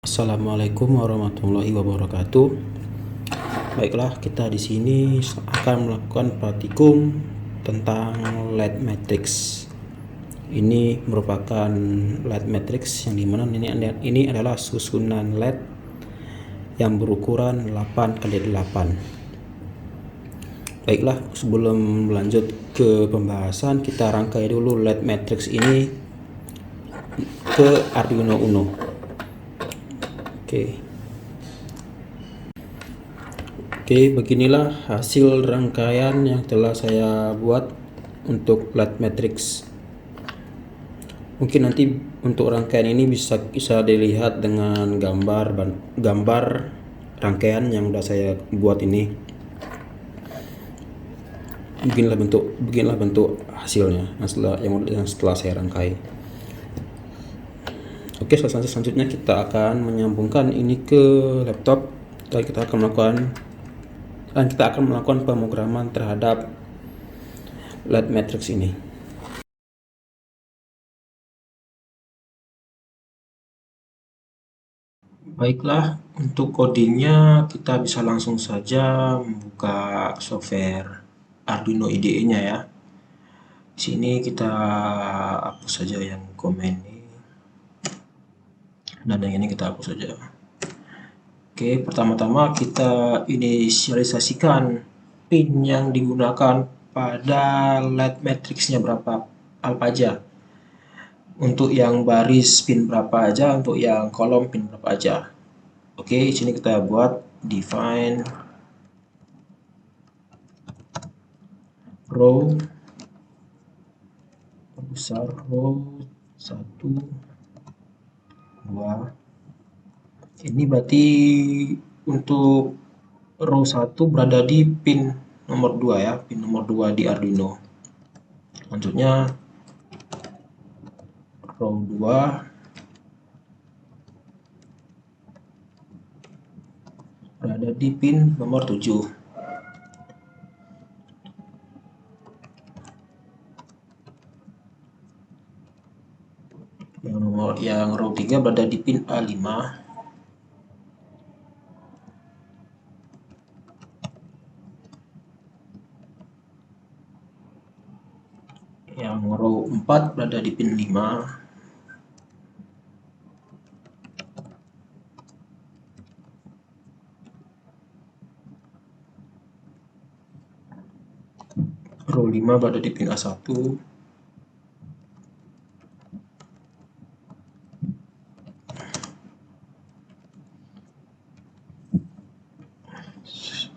Assalamualaikum warahmatullahi wabarakatuh. Baiklah, kita di sini akan melakukan praktikum tentang light matrix. Ini merupakan light matrix yang dimana ini adalah susunan LED yang berukuran 8x8. Baiklah, sebelum lanjut ke pembahasan, kita rangkai dulu light matrix ini ke Arduino Uno. Oke, beginilah hasil rangkaian yang telah saya buat untuk light matrix. Mungkin nanti untuk rangkaian ini bisa dilihat dengan gambar rangkaian yang sudah saya buat ini. Beginilah bentuk hasilnya yang setelah saya rangkai. Oke, selanjutnya kita akan menyambungkan ini ke laptop dan kita akan melakukan pemrograman terhadap light matrix ini. Baiklah, untuk codingnya kita bisa langsung saja membuka software Arduino IDE-nya ya. Di sini kita hapus saja yang komen ini dan yang ini kita hapus saja. Oke, pertama-tama kita inisialisasikan pin yang digunakan pada light matrix-nya apa aja. Untuk yang baris pin berapa aja, untuk yang kolom pin berapa aja. Oke, di sini kita buat define row besar row 1 2. Ini berarti untuk row 1 berada di pin nomor 2 ya, pin nomor 2 di Arduino. Selanjutnya row 2 berada di pin nomor 7. Yang row 3 berada di pin A5. Yang row 4 berada di pin 5. Row 5 berada di pin A1.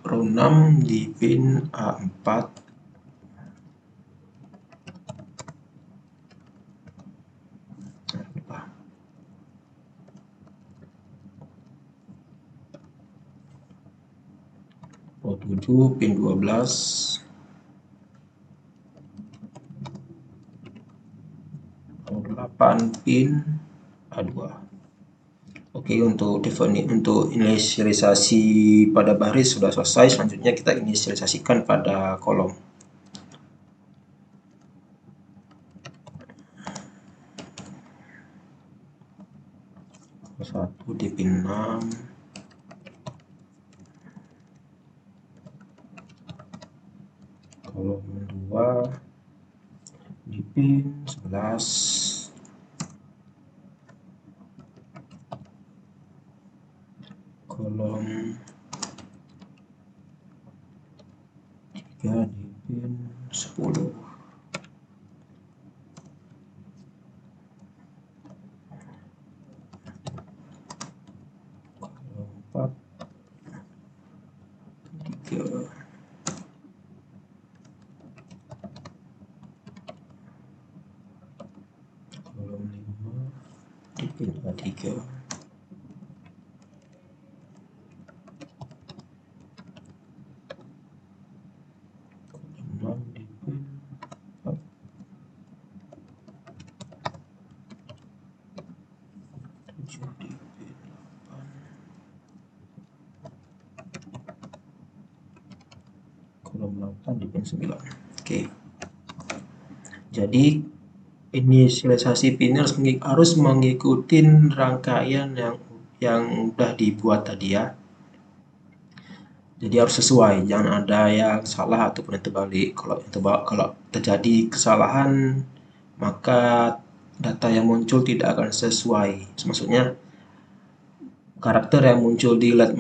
Row 6 di pin A4. Row 7 pin 12. Row 8 pin A2. Oke, untuk inisialisasi pada baris sudah selesai. Selanjutnya kita inisialisasikan pada kolom. Satu di pin 6. Kolom 2 di pin 11. Kolom 3 di pin 10. Kolom 4 3. Kolom 5 di pin A3. Kolom 8 di pin 9. Oke. Jadi inisialisasi pin harus mengikuti rangkaian yang udah dibuat tadi ya. Jadi harus sesuai, jangan ada yang salah ataupun yang terbalik. Kalau terjadi kesalahan, maka data yang muncul tidak akan sesuai. Maksudnya karakter yang muncul di LED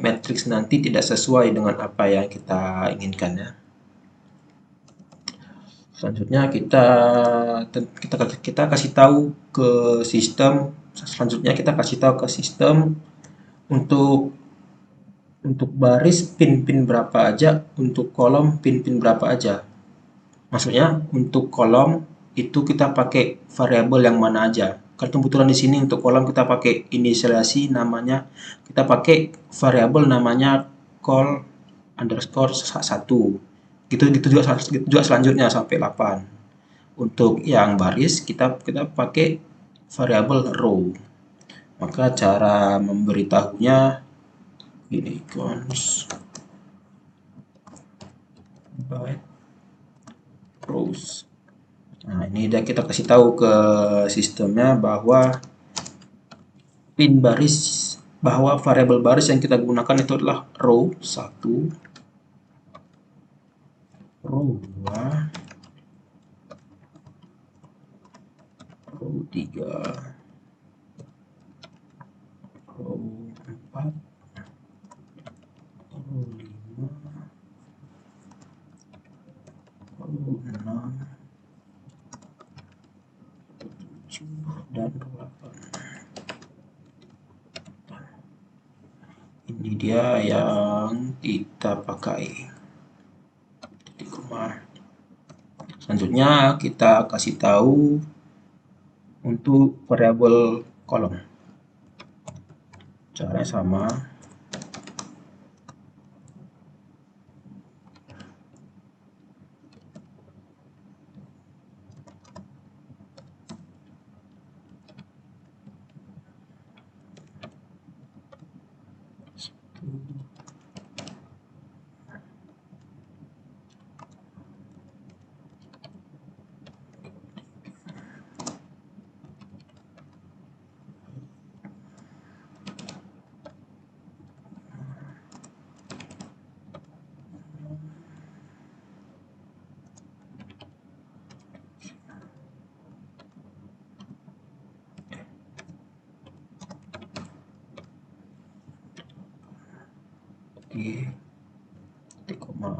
matrix nanti tidak sesuai dengan apa yang kita inginkan ya. Selanjutnya kita kasih tahu ke sistem. Selanjutnya kita kasih tahu ke sistem untuk baris pin-pin berapa aja, untuk kolom pin-pin berapa aja. Maksudnya untuk kolom itu kita pakai variabel yang mana aja. Karena kebetulan di sini untuk kolom kita pakai inisialisasi namanya, kita pakai variabel namanya call underscore 1. Gitu juga selanjutnya sampai 8. Untuk yang baris kita pakai variabel row. Maka cara memberitahunya ini cons by rows. Nah, ini udah kita kasih tahu ke sistemnya bahwa variabel baris yang kita gunakan itu adalah row 1, row 2, row 3, row 4, row 5, row 6, 7, dan 8. Ini dia yang kita pakai. Titik koma. Selanjutnya kita kasih tahu untuk variabel kolom. Caranya sama. Titik koma.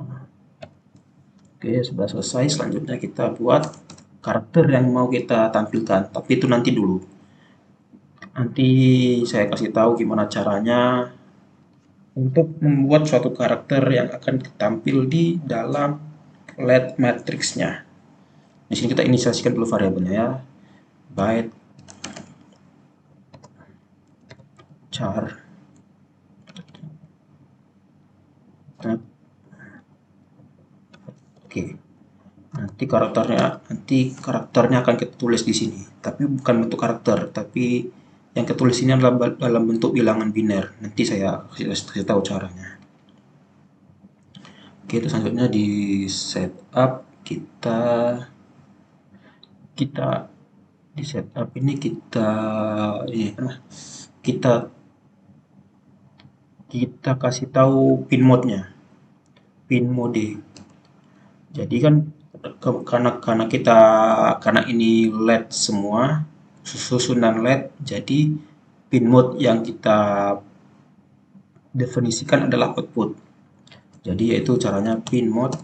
Oke, sudah selesai. Selanjutnya kita buat karakter yang mau kita tampilkan, tapi itu nanti dulu. Nanti saya kasih tahu gimana caranya untuk membuat suatu karakter yang akan tampil di dalam LED matrixnya. Di sini kita inisialisasikan dulu variabelnya ya. Byte char. Oke. Nanti karakternya akan kita tulis di sini, tapi bukan bentuk karakter, tapi yang ketulis ini adalah dalam bentuk bilangan biner. Nanti saya kasih tahu caranya. Oke, itu selanjutnya di setup kita di setup ini kita kasih tahu pin mode-nya, pin mode. Jadi kan karena ini LED semua, susunan LED, jadi pin mode yang kita definisikan adalah output. Jadi yaitu caranya pin mode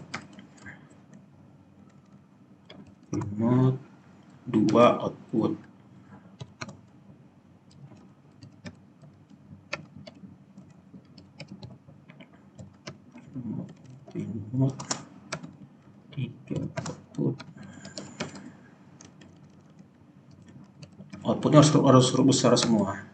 2 output. Pin mode 3 output. Outputnya harus huruf besar semua.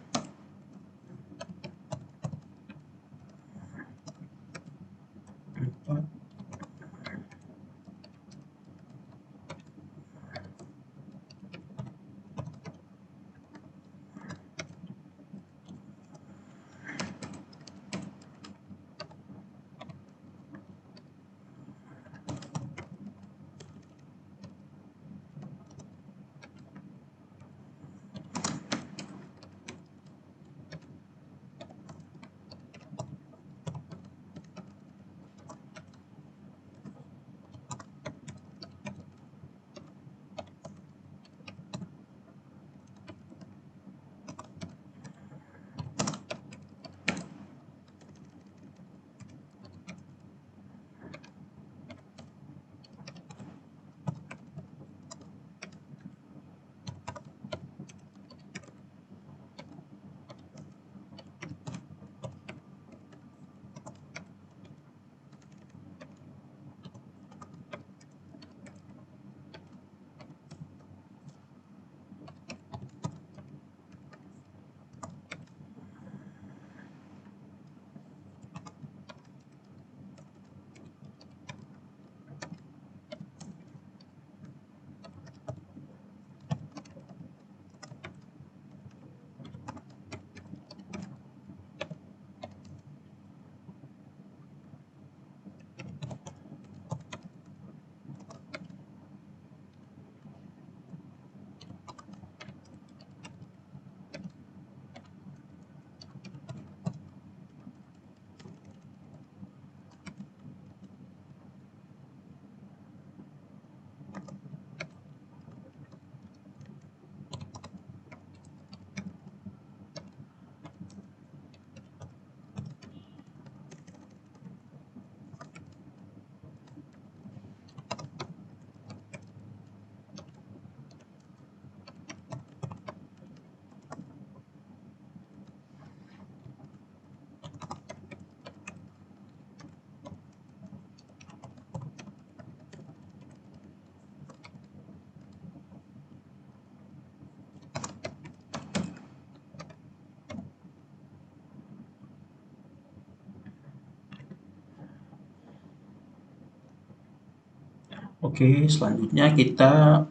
Oke, selanjutnya kita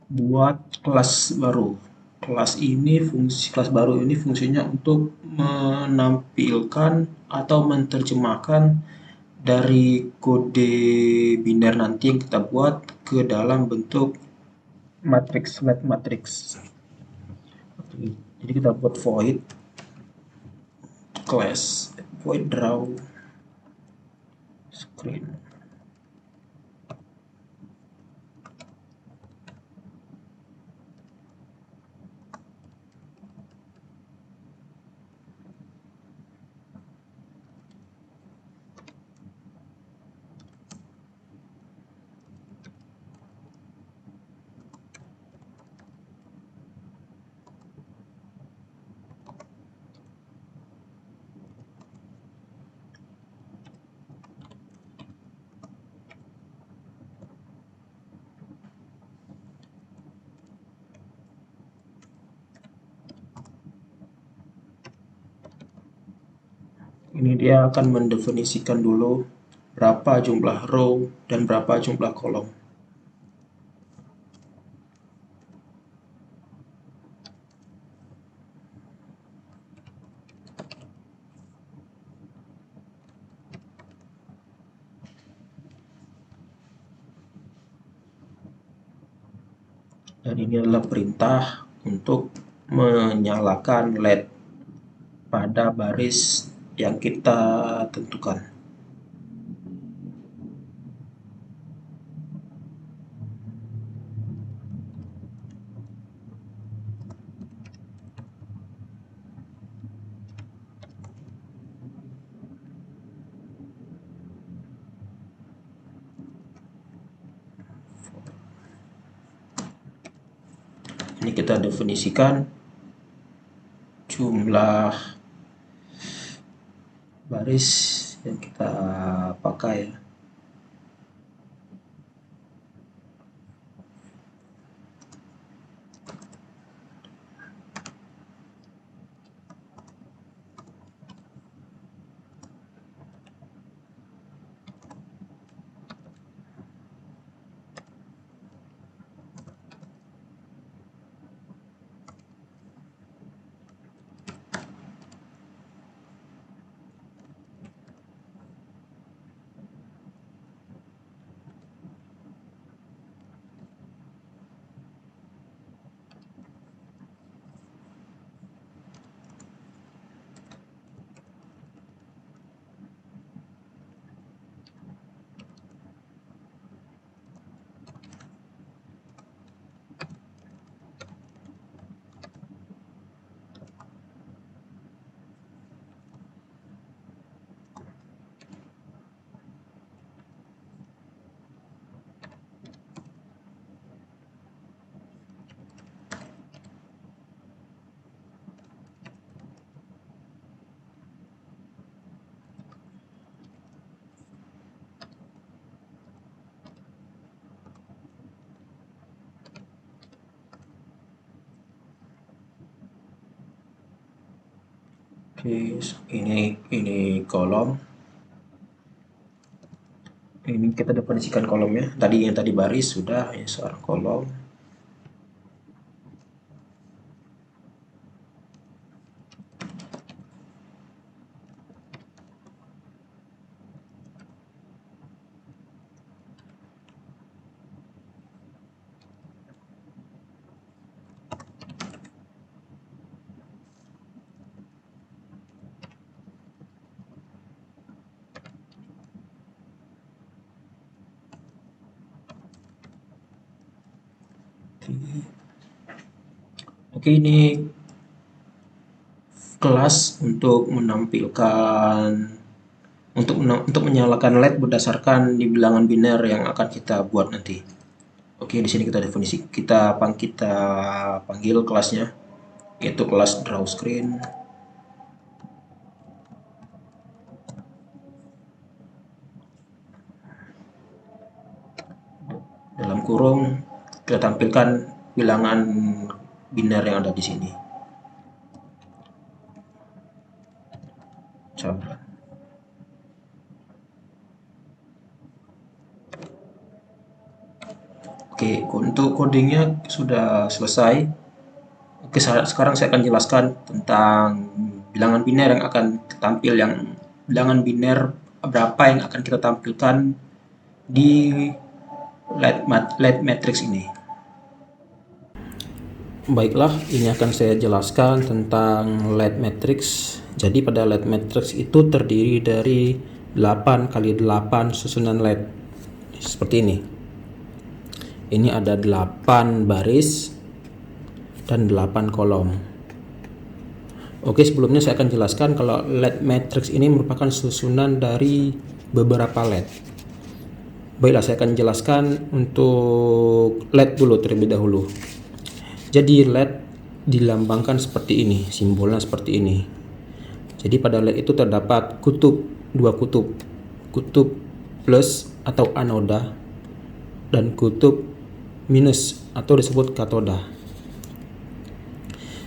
buat kelas baru. Kelas baru ini fungsinya untuk menampilkan atau menerjemahkan dari kode biner nanti yang kita buat ke dalam bentuk flat matrix. Jadi kita buat void draw screen. Ini dia akan mendefinisikan dulu berapa jumlah row dan berapa jumlah kolom. Dan ini adalah perintah untuk menyalakan LED pada baris yang kita tentukan. Ini kita definisikan jumlah baris yang kita pakai. Oke, ini kolom. Ini kita definisikan kolomnya. Yang tadi baris sudah, ini sekarang kolom. Oke, ini kelas untuk menampilkan untuk menyalakan LED berdasarkan di bilangan biner yang akan kita buat nanti. Oke, di sini kita panggil kelasnya, yaitu kelas draw screen. Dalam kurung kita tampilkan bilangan biner yang ada di sini. Char. Oke, untuk codingnya sudah selesai. Oke, sekarang saya akan jelaskan tentang bilangan biner yang akan tampil, yang bilangan biner berapa yang akan kita tampilkan di LED matrix ini. Baiklah, ini akan saya jelaskan tentang LED matrix. Jadi pada LED matrix itu terdiri dari 8 kali 8 susunan LED. Seperti ini. Ini ada 8 baris dan 8 kolom. Oke, sebelumnya saya akan jelaskan kalau LED matrix ini merupakan susunan dari beberapa LED. Baiklah, saya akan jelaskan untuk LED dulu terlebih dahulu. Jadi LED dilambangkan seperti ini, simbolnya seperti ini. Jadi pada LED itu terdapat dua kutub plus atau anoda dan kutub minus atau disebut katoda.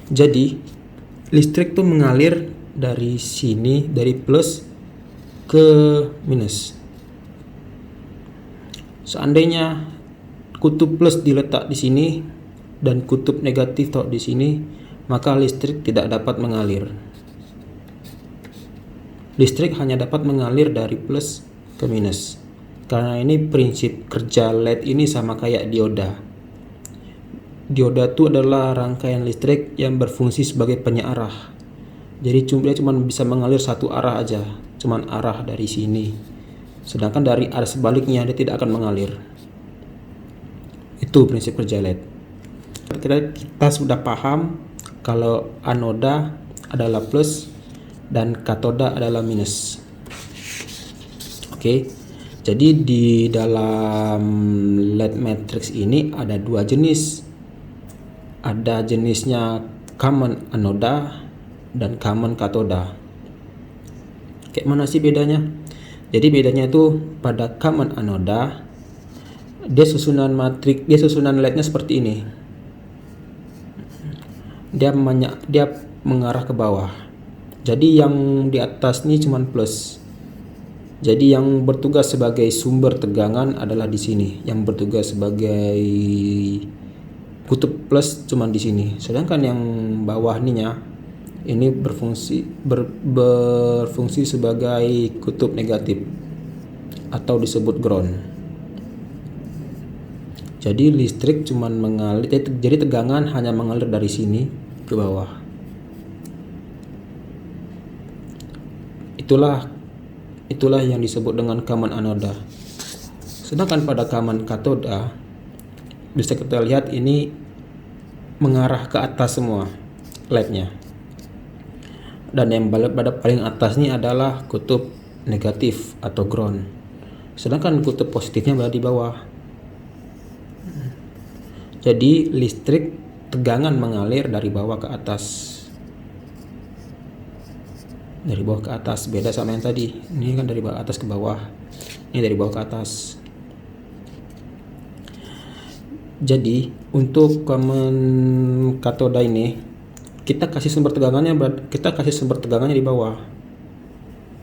Jadi listrik tuh mengalir dari sini, dari plus ke minus. Seandainya kutub plus diletak di sini dan kutub negatif taruh di sini, maka listrik tidak dapat mengalir. Listrik hanya dapat mengalir dari plus ke minus. Karena ini prinsip kerja LED ini sama kayak dioda. Dioda itu adalah rangkaian listrik yang berfungsi sebagai penyearah. Jadi dia cuma bisa mengalir satu arah aja, cuma arah dari sini. Sedangkan dari arah sebaliknya dia tidak akan mengalir. Itu prinsip kerja LED. Kita sudah paham kalau anoda adalah plus dan katoda adalah minus. Oke. Jadi di dalam LED matrix ini ada dua jenis. Ada jenisnya common anoda dan common katoda. Kayak mana sih bedanya? Jadi bedanya itu pada common anoda, dia susunan LED-nya seperti ini. Dia mengarah ke bawah. Jadi yang di atas ini cuma plus. Jadi yang bertugas sebagai sumber tegangan adalah di sini. Yang bertugas sebagai kutub plus cuma di sini. Sedangkan yang bawah ini berfungsi sebagai kutub negatif atau disebut ground. Jadi listrik cuma mengalir, jadi tegangan hanya mengalir dari sini ke bawah. Itulah yang disebut dengan common anoda. Sedangkan pada common katoda bisa kita lihat ini mengarah ke atas semua LED-nya. Dan yang pada paling atas ini adalah kutub negatif atau ground. Sedangkan kutub positifnya berada di bawah. Jadi listrik tegangan mengalir dari bawah ke atas. Dari bawah ke atas, beda sama yang tadi. Ini kan dari bawah atas ke bawah. Ini dari bawah ke atas. Jadi untuk common katoda ini kita kasih sumber tegangannya di bawah.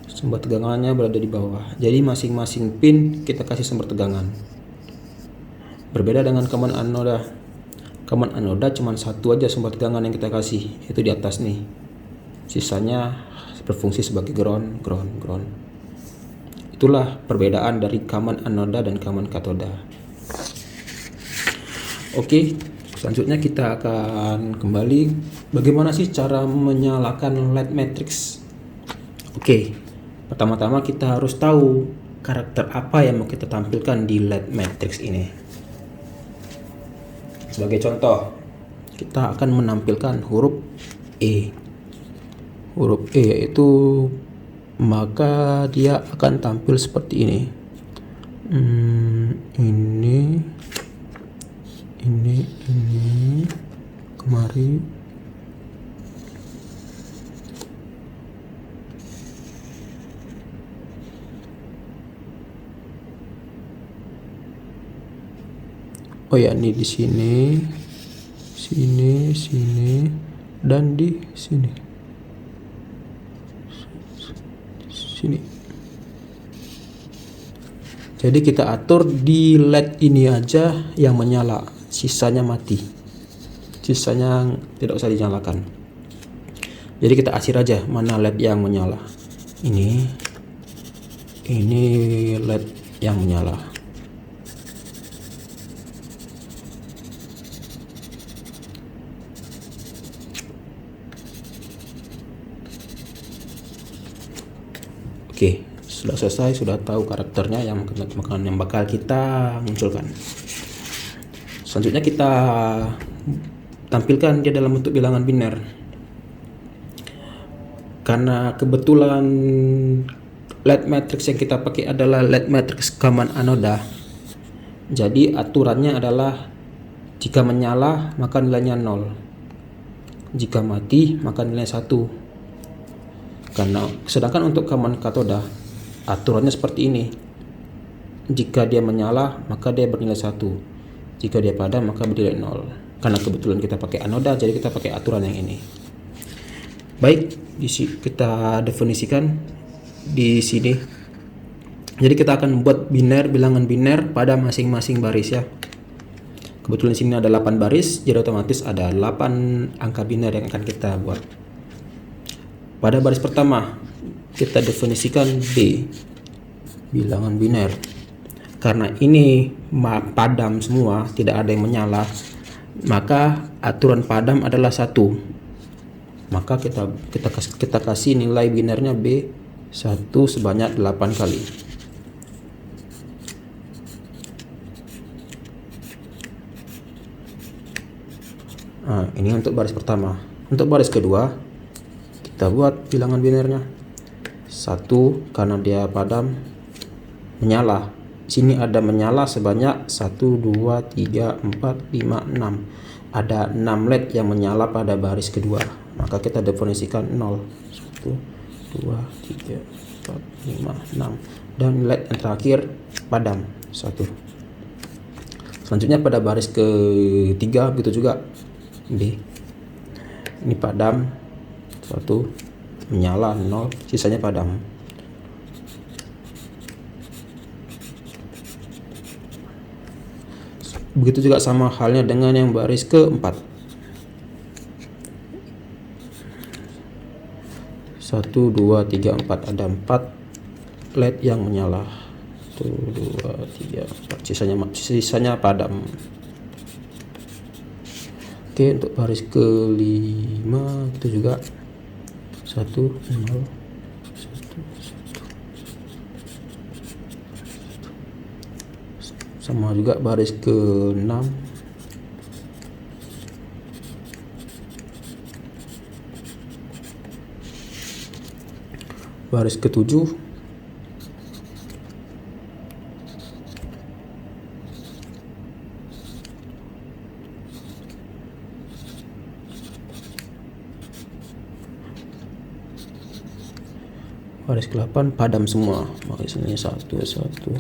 Sumber tegangannya berada di bawah. Jadi masing-masing pin kita kasih sumber tegangan. Berbeda dengan common anoda. Common anoda cuma satu aja sumber tegangan yang kita kasih, itu di atas nih. Sisanya berfungsi sebagai ground. Itulah perbedaan dari common anoda dan common katoda. Oke, selanjutnya kita akan kembali bagaimana sih cara menyalakan LED matrix. Oke, pertama-tama kita harus tahu karakter apa yang mau kita tampilkan di LED matrix ini. Sebagai contoh, kita akan menampilkan huruf E. Huruf E yaitu, maka dia akan tampil seperti ini. Ini kemari. Oh ya, ini di sini, dan di sini. Jadi kita atur di LED ini aja yang menyala, sisanya mati. Sisanya tidak usah dinyalakan. Jadi kita asir aja mana LED yang menyala. Ini LED yang menyala. Oke, sudah selesai, sudah tahu karakternya yang bakal kita munculkan. Selanjutnya kita tampilkan dia dalam bentuk bilangan biner. Karena kebetulan LED matrix yang kita pakai adalah LED matrix common anoda, jadi aturannya adalah jika menyala maka nilainya 0, jika mati maka nilai 1. Karena sedangkan untuk common katoda aturannya seperti ini, jika dia menyala maka dia bernilai 1, jika dia padam maka bernilai 0. Karena kebetulan kita pakai anoda, jadi kita pakai aturan yang ini. Baik, kita definisikan di sini. Jadi kita akan membuat bilangan biner pada masing-masing baris ya. Kebetulan di sini ada 8 baris, jadi otomatis ada 8 angka biner yang akan kita buat. Pada baris pertama kita definisikan B, bilangan biner. Karena ini padam semua, tidak ada yang menyala, maka aturan padam adalah 1. Maka kita kasih nilai binernya B1 sebanyak 8 kali. Nah, ini untuk baris pertama. Untuk baris kedua kita buat bilangan binernya 1 karena dia padam, menyala. Sini ada menyala sebanyak 1, 2, 3, 4, 5, 6. Ada 6 LED yang menyala pada baris kedua. Maka kita definisikan 0, 1, 2, 3, 4, 5, 6. Dan LED yang terakhir padam 1. Selanjutnya pada baris ketiga begitu juga B. Ini padam 1, menyala 0, sisanya padam. Begitu juga sama halnya dengan yang baris keempat. 1, 2, 3, 4, ada 4 LED yang menyala. 1, 2, 3, 4, sisanya padam. Oke, untuk baris kelima itu juga 1, 0, 1, 1. Sama juga baris ke-6. Baris ke-7. Baris ke-8 padam semua. Barisnya 1, 1, 1,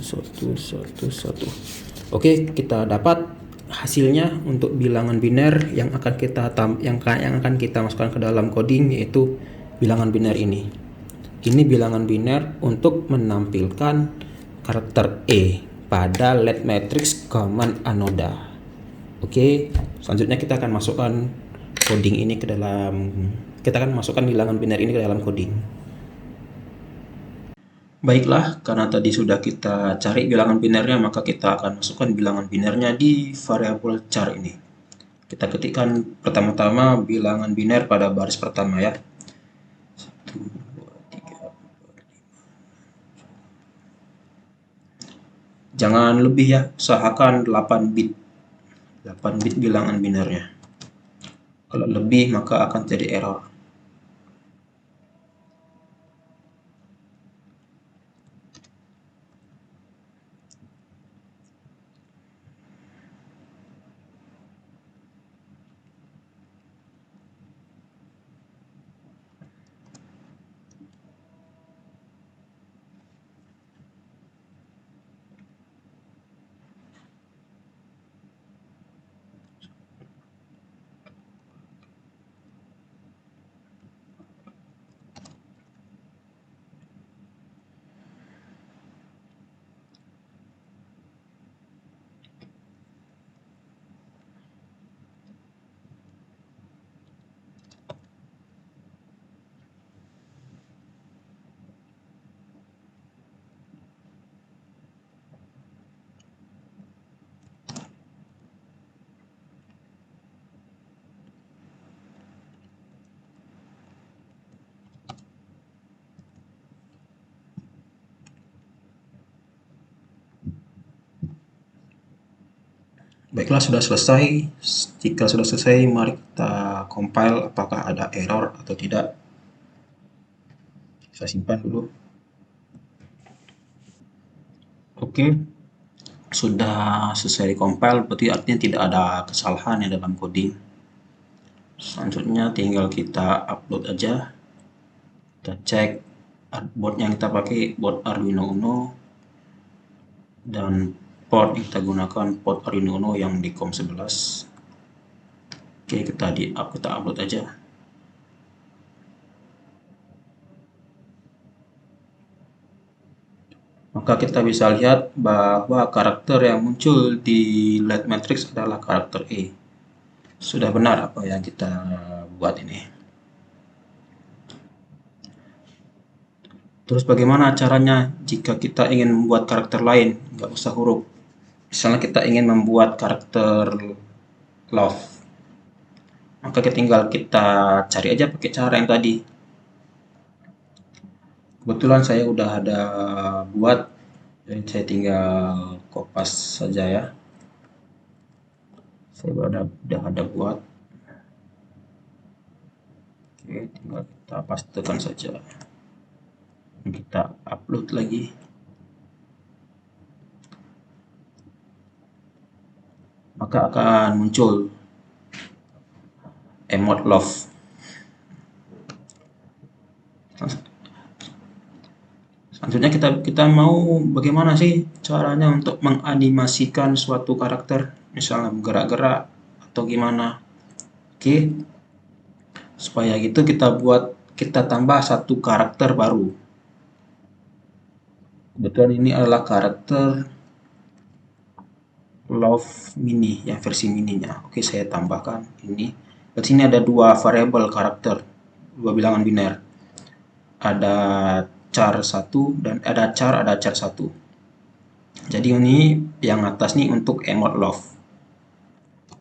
1, 1, 1. Oke, kita dapat hasilnya untuk bilangan biner yang akan kita masukkan ke dalam coding, yaitu bilangan biner ini. Ini bilangan biner untuk menampilkan karakter E pada LED matrix common anoda. Oke, selanjutnya kita akan masukkan coding ini ke dalam, kita akan masukkan bilangan biner ini ke dalam coding. Baiklah, karena tadi sudah kita cari bilangan binernya, maka kita akan masukkan bilangan binernya di variabel char ini. Kita ketikkan pertama-tama bilangan biner pada baris pertama ya. 1, 2, 3, 4, 5. Jangan lebih ya, usahakan 8 bit. 8 bit bilangan binernya. Kalau lebih maka akan jadi error. Baiklah, sudah selesai. Jika sudah selesai, mari kita compile apakah ada error atau tidak. Saya simpan dulu. Oke, sudah selesai compile, berarti artinya tidak ada kesalahan ya dalam coding. Selanjutnya tinggal kita upload aja. Kita cek board yang kita pakai, board Arduino Uno, dan port yang kita gunakan port Arduino Uno yang di COM11. Oke, kita upload aja. Maka kita bisa lihat bahwa karakter yang muncul di LED matrix adalah karakter E. Sudah benar apa yang kita buat ini. Terus bagaimana caranya jika kita ingin membuat karakter lain, nggak usah huruf. Misalnya kita ingin membuat karakter love, maka tinggal kita cari aja pakai cara yang tadi. Kebetulan saya udah ada buat, jadi saya tinggal kopas saja ya. Saya udah ada buat. Oke, tinggal kita pastekan saja. Kita upload lagi. Maka akan muncul emot love. Selanjutnya kita mau bagaimana sih caranya untuk menganimasikan suatu karakter, misalnya gerak-gerak atau gimana. Oke, supaya gitu kita tambah satu karakter baru. Kebetulan ini adalah karakter love mini, yang versi mininya. Oke, saya tambahkan ini. Di sini ada dua variabel karakter, dua bilangan biner. Ada char 1 dan ada char 1. Jadi ini yang atas nih untuk emot love.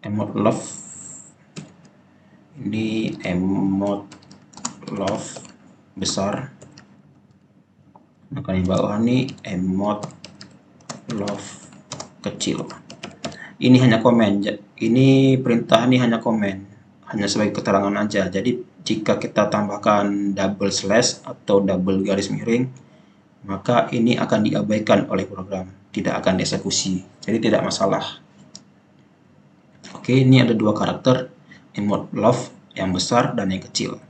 Emot love ini emot love besar. Maka di bawah ini emot love kecil. Ini hanya komen. Ini perintah ini hanya komen, hanya sebagai keterangan aja. Jadi jika kita tambahkan double slash atau double garis miring, maka ini akan diabaikan oleh program, tidak akan dieksekusi. Jadi tidak masalah. Oke, ini ada dua karakter, emot love yang besar dan yang kecil.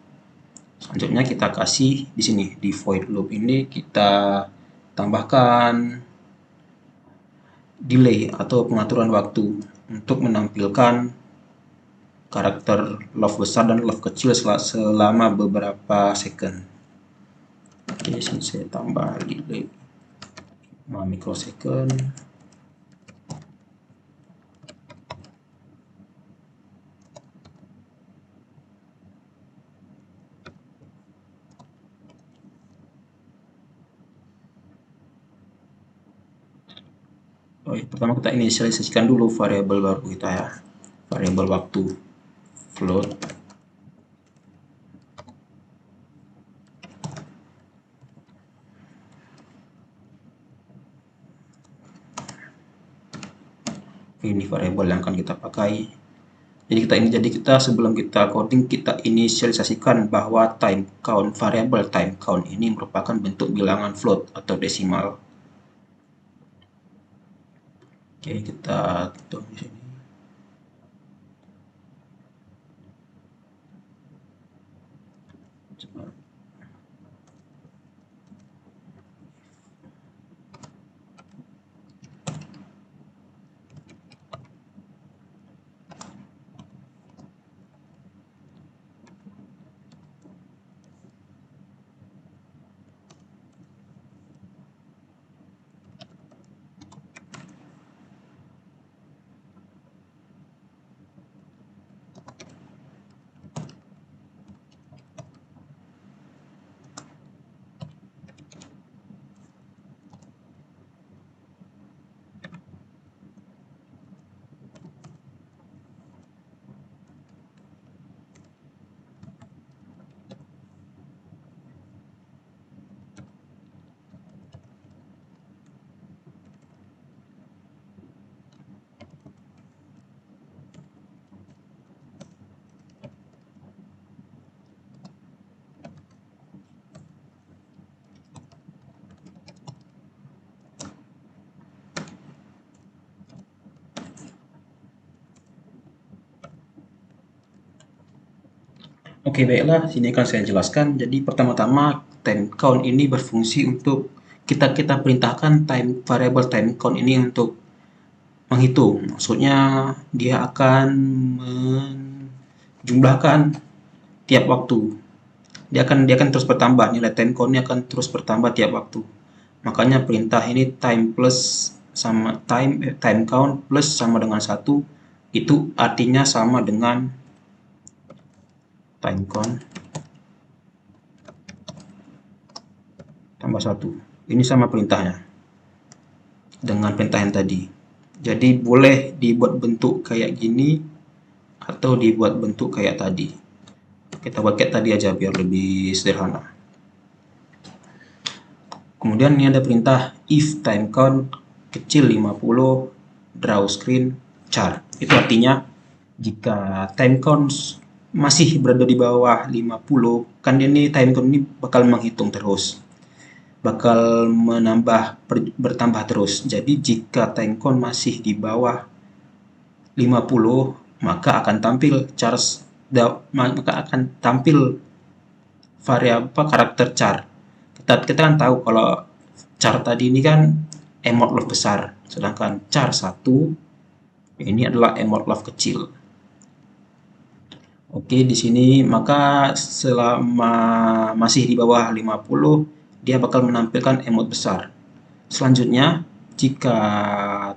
Selanjutnya kita kasih di sini di void loop ini kita tambahkan delay atau pengaturan waktu untuk menampilkan karakter love besar dan love kecil selama beberapa second. Oke, sini saya tambah delay 5 mikrosecond. Pertama kita inisialisasikan dulu variabel baru kita ya, variabel waktu float. Ini variabel yang akan kita pakai. Jadi kita sebelum kita coding kita inisialisasikan bahwa time count, variabel time count ini merupakan bentuk bilangan float atau desimal. Oke, kita tuang di sini. Coba. Oke, baiklah, sini akan saya jelaskan. Jadi pertama-tama time count ini berfungsi untuk kita perintahkan variable time count ini untuk menghitung. Maksudnya dia akan menjumlahkan tiap waktu. Dia akan terus bertambah, nilai time count-nya akan terus bertambah tiap waktu. Makanya perintah ini time count plus sama dengan 1, itu artinya sama dengan time count tambah 1. Ini sama perintahnya dengan perintah yang tadi. Jadi boleh dibuat bentuk kayak gini atau dibuat bentuk kayak tadi. Kita buat kayak tadi aja biar lebih sederhana. Kemudian ini ada perintah if time count kecil 50 draw screen char. Itu artinya jika time count masih berada di bawah 50, kan ini time count ini bakal menghitung terus. Bakal bertambah terus. Jadi jika time count masih di bawah 50, maka akan tampil variabel karakter char. Kita kan tahu kalau char tadi ini kan emot love besar, sedangkan char 1 ini adalah emot love kecil. Oke, di sini maka selama masih di bawah 50, dia bakal menampilkan emot besar. Selanjutnya, jika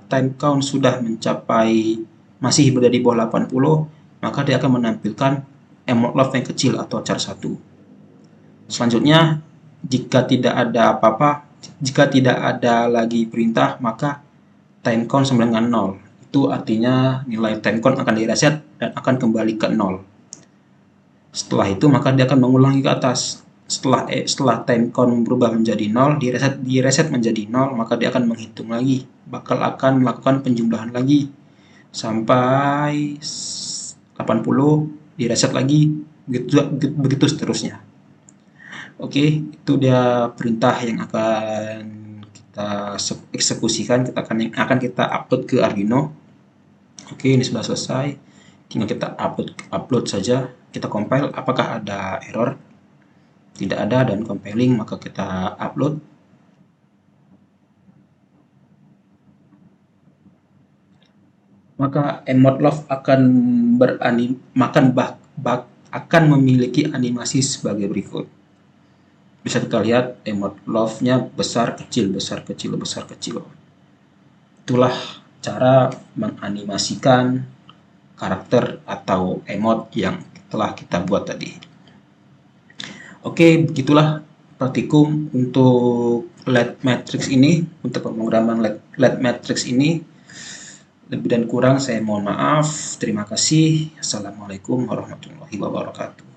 time count sudah mencapai masih berada di bawah 80, maka dia akan menampilkan emot love yang kecil atau char 1. Selanjutnya, jika tidak ada lagi perintah, maka time count sama dengan 0. Itu artinya nilai time count akan direset dan akan kembali ke 0. Setelah itu maka dia akan mengulangi ke atas. Setelah time count berubah menjadi 0, direset menjadi 0, maka dia akan menghitung lagi. Akan melakukan penjumlahan lagi sampai 80, direset lagi, begitu seterusnya. Oke, itu dia perintah yang akan kita eksekusikan, akan kita upload ke Arduino. Oke, ini sudah selesai. Tinggal kita upload saja. Kita compile, apakah ada error? Tidak ada, dan compiling, maka kita upload. Maka emot love akan memiliki animasi sebagai berikut. Bisa kita lihat emot love-nya besar kecil, besar kecil, besar kecil. Itulah cara menganimasikan karakter atau emot yang telah kita buat tadi. Oke, begitulah praktikum untuk LED matrix ini, untuk pemrograman LED matrix ini. Lebih dan kurang saya mohon maaf. Terima kasih. Assalamualaikum warahmatullahi wabarakatuh.